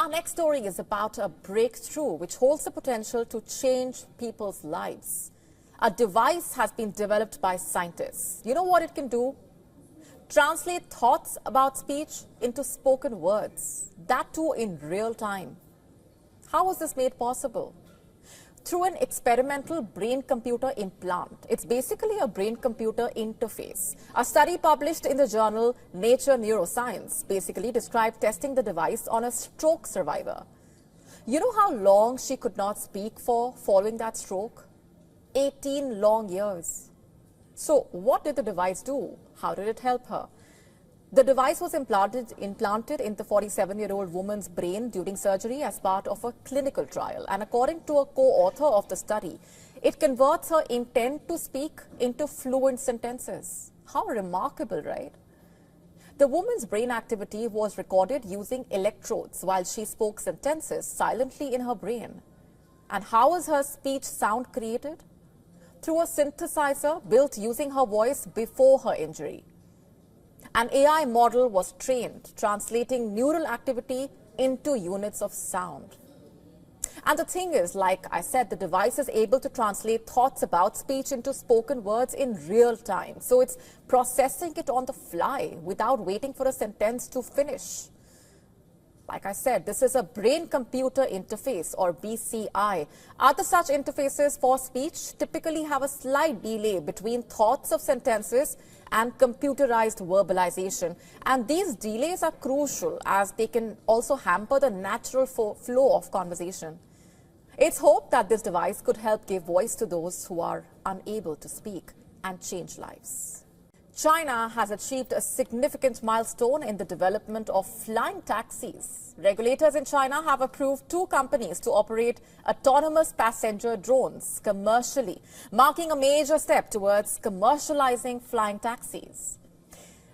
Our next story is about a breakthrough which holds the potential to change people's lives. A device has been developed by scientists. You know what it can do? Translate thoughts about speech into spoken words, that too in real time. How was this made possible? Through an experimental brain-computer implant. It's basically a brain-computer interface. A study published in the journal Nature Neuroscience basically described testing the device on a stroke survivor. You know how long she could not speak for following that stroke? 18 long years. So what did the device do? How did it help her? The device was implanted in the 47-year-old woman's brain during surgery as part of a clinical trial. And according to a co-author of the study, it converts her intent to speak into fluent sentences. How remarkable, right? The woman's brain activity was recorded using electrodes while she spoke sentences silently in her brain. And how was her speech sound created? Through a synthesizer built using her voice before her injury. An AI model was trained, translating neural activity into units of sound. And the thing is, like I said, the device is able to translate thoughts about speech into spoken words in real time. So it's processing it on the fly without waiting for a sentence to finish. Like I said, this is a brain-computer interface, or BCI. Other such interfaces for speech typically have a slight delay between thoughts of sentences and computerized verbalization. And these delays are crucial as they can also hamper the natural flow of conversation. It's hoped that this device could help give voice to those who are unable to speak and change lives. China has achieved a significant milestone in the development of flying taxis. Regulators in China have approved 2 companies to operate autonomous passenger drones commercially, marking a major step towards commercializing flying taxis.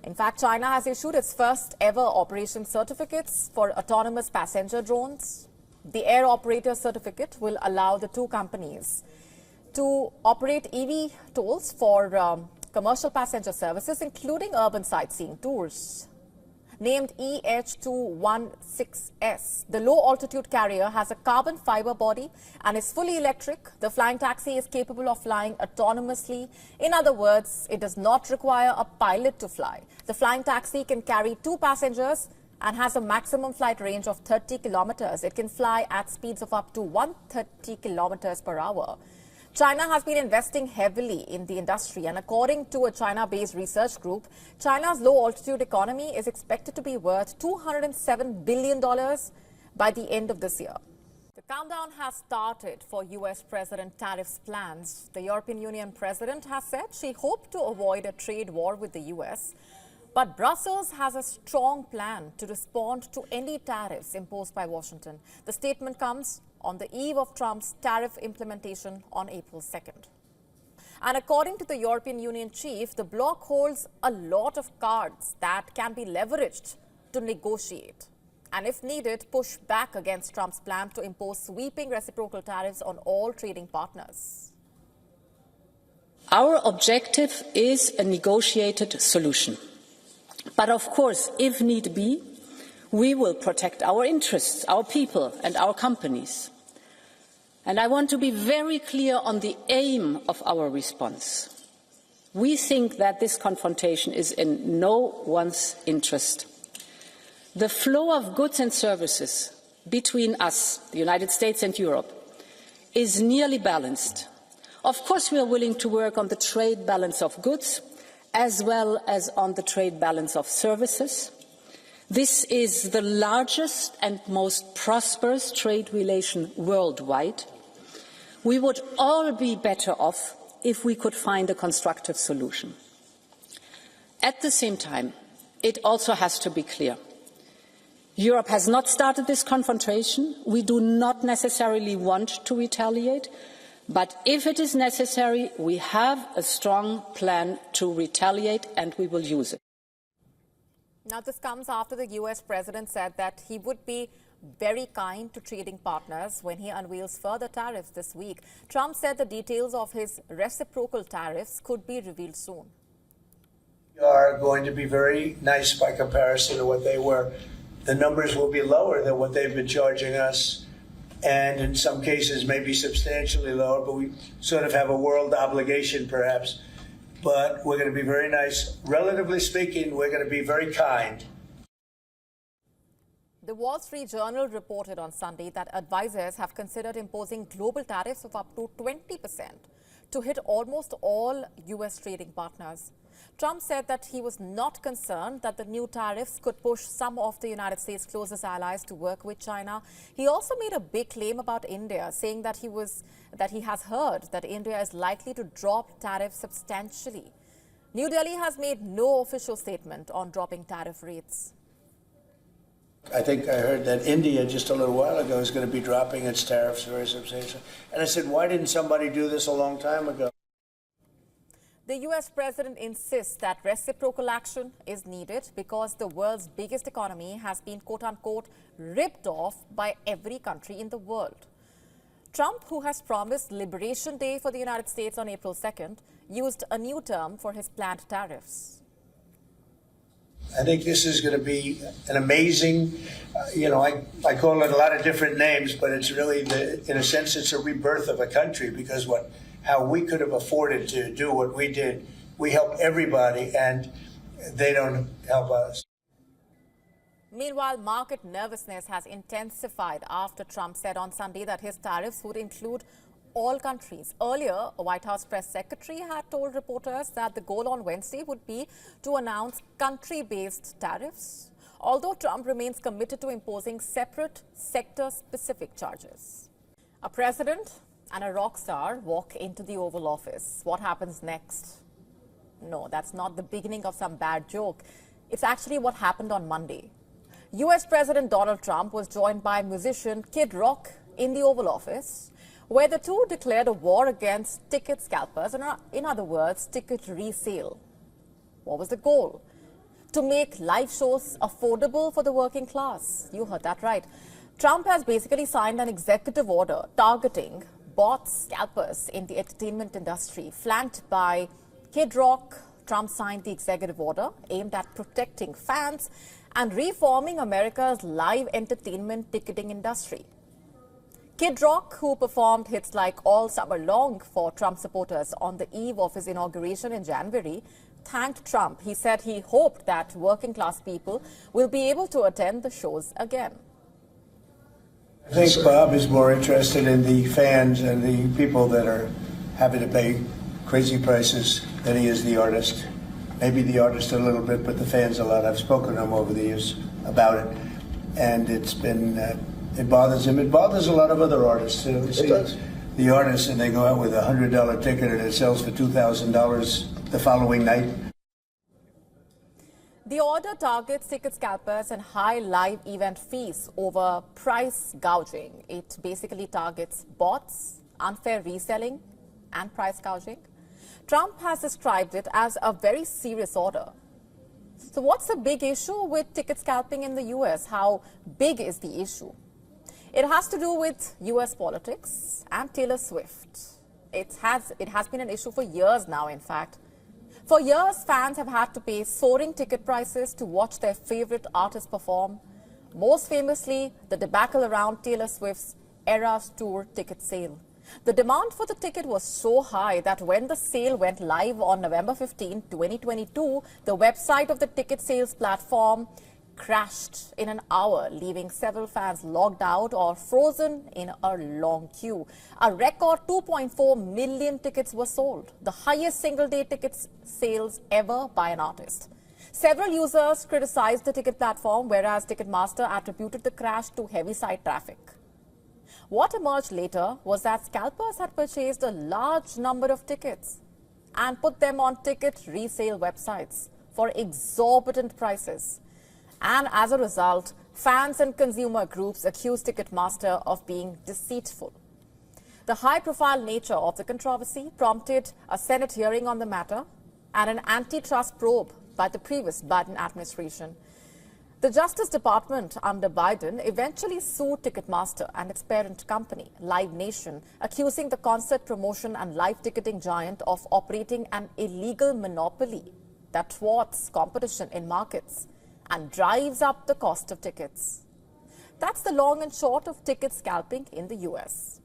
In fact, China has issued its first ever operation certificates for autonomous passenger drones. The air operator certificate will allow the 2 companies to operate EV tolls for commercial passenger services, including urban sightseeing tours. Named EH216S, the low-altitude carrier has a carbon fiber body and is fully electric. The flying taxi is capable of flying autonomously. In other words, it does not require a pilot to fly. The flying taxi can carry 2 passengers and has a maximum flight range of 30 kilometers. It can fly at speeds of up to 130 kilometers per hour. China has been investing heavily in the industry, and according to a China-based research group, China's low-altitude economy is expected to be worth $207 billion by the end of this year. The countdown has started for U.S. President Tariffs plans. The European Union president has said she hoped to avoid a trade war with the U.S., but Brussels has a strong plan to respond to any tariffs imposed by Washington. The statement comes on the eve of Trump's tariff implementation on April 2nd. And according to the European Union chief, the bloc holds a lot of cards that can be leveraged to negotiate and, if needed, push back against Trump's plan to impose sweeping reciprocal tariffs on all trading partners. Our objective is a negotiated solution. But of course, if need be, we will protect our interests, our people and our companies. And I want to be very clear on the aim of our response. We think that this confrontation is in no one's interest. The flow of goods and services between us, the United States and Europe, is nearly balanced. Of course, we are willing to work on the trade balance of goods as well as on the trade balance of services. This is the largest and most prosperous trade relation worldwide. We would all be better off if we could find a constructive solution. At the same time, it also has to be clear. Europe has not started this confrontation. We do not necessarily want to retaliate. But if it is necessary, we have a strong plan to retaliate, and we will use it. Now, this comes after the U.S. president said that he would be very kind to trading partners when he unveils further tariffs this week. Trump said the details of his reciprocal tariffs could be revealed soon. Are going to be very nice by comparison to what they were the numbers will be lower than what they've been charging us, and in some cases maybe substantially lower, but we sort of have a world obligation perhaps. But we're going to be very nice. Relatively speaking, we're going to be very kind. The Wall Street Journal reported on Sunday that advisors have considered imposing global tariffs of up to 20% to hit almost all U.S. trading partners. Trump said that he was not concerned that the new tariffs could push some of the United States' closest allies to work with China. He also made a big claim about India, saying that he has heard that India is likely to drop tariffs substantially. New Delhi has made no official statement on dropping tariff rates. I think I heard that India just a little while ago is going to be dropping its tariffs very substantially. And I said, why didn't somebody do this a long time ago? The U.S. president insists that reciprocal action is needed because the world's biggest economy has been, quote-unquote, ripped off by every country in the world. Trump, who has promised Liberation Day for the United States on April 2nd, used a new term for his planned tariffs. I think this is going to be an amazing, I call it a lot of different names, but it's really, in a sense, it's a rebirth of a country, because how we could have afforded to do what we did, we help everybody, and they don't help us. Meanwhile, market nervousness has intensified after Trump said on Sunday that his tariffs would include all countries. Earlier, a White House press secretary had told reporters that the goal on Wednesday would be to announce country-based tariffs, although Trump remains committed to imposing separate sector-specific charges. A president and a rock star walk into the Oval Office. What happens next? No, that's not the beginning of some bad joke. It's actually what happened on Monday. U.S. President Donald Trump was joined by musician Kid Rock in the Oval Office, where the two declared a war against ticket scalpers, and in other words, ticket resale. What was the goal? To make live shows affordable for the working class. You heard that right. Trump has basically signed an executive order targeting bought scalpers in the entertainment industry. Flanked by Kid Rock, Trump signed the executive order aimed at protecting fans and reforming America's live entertainment ticketing industry. Kid Rock, who performed hits like All Summer Long for Trump supporters on the eve of his inauguration in January, thanked Trump. He said he hoped that working class people will be able to attend the shows again. I think Bob is more interested in the fans and the people that are having to pay crazy prices than he is the artist. Maybe the artist a little bit, but the fans a lot. I've spoken to him over the years about it, and it's been, it bothers him. It bothers a lot of other artists too. It does. The artists, and they go out with a $100 ticket and it sells for $2,000 the following night. The order targets ticket scalpers and high live event fees over price gouging. It basically targets bots, unfair reselling, and price gouging. Trump has described it as a very serious order. So what's the big issue with ticket scalping in the U.S.? How big is the issue? It has to do with U.S. politics and Taylor Swift. It has been an issue for years now, in fact. For years, fans have had to pay soaring ticket prices to watch their favorite artists perform. Most famously, the debacle around Taylor Swift's Eras Tour ticket sale. The demand for the ticket was so high that when the sale went live on November 15, 2022, the website of the ticket sales platform crashed in an hour, leaving several fans logged out or frozen in a long queue. A record 2.4 million tickets were sold, the highest single-day ticket sales ever by an artist. Several users criticized the ticket platform, whereas Ticketmaster attributed the crash to heavy site traffic. What emerged later was that scalpers had purchased a large number of tickets and put them on ticket resale websites for exorbitant prices. And as a result, fans and consumer groups accused Ticketmaster of being deceitful. The high-profile nature of the controversy prompted a Senate hearing on the matter and an antitrust probe by the previous Biden administration. The Justice Department under Biden eventually sued Ticketmaster and its parent company, Live Nation, accusing the concert promotion and live ticketing giant of operating an illegal monopoly that thwarts competition in markets and drives up the cost of tickets. That's the long and short of ticket scalping in the US.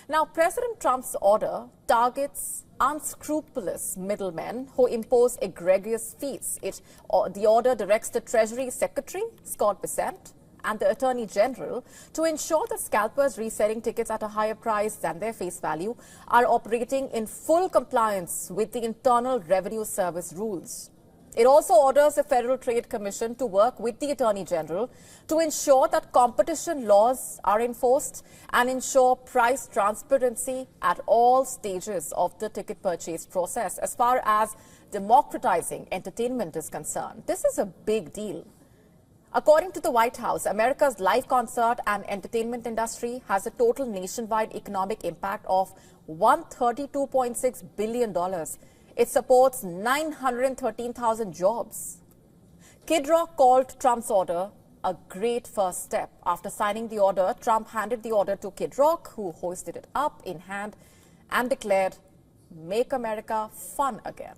Now, President Trump's order targets unscrupulous middlemen who impose egregious fees. The order directs the Treasury Secretary, Scott Bessent, and the Attorney General to ensure that scalpers reselling tickets at a higher price than their face value are operating in full compliance with the Internal Revenue Service rules. It also orders the Federal Trade Commission to work with the Attorney General to ensure that competition laws are enforced and ensure price transparency at all stages of the ticket purchase process as far as democratizing entertainment is concerned. This is a big deal. According to the White House, America's live concert and entertainment industry has a total nationwide economic impact of $132.6 billion. It supports 913,000 jobs. Kid Rock called Trump's order a great first step. After signing the order, Trump handed the order to Kid Rock, who hoisted it up in hand and declared, "Make America fun again."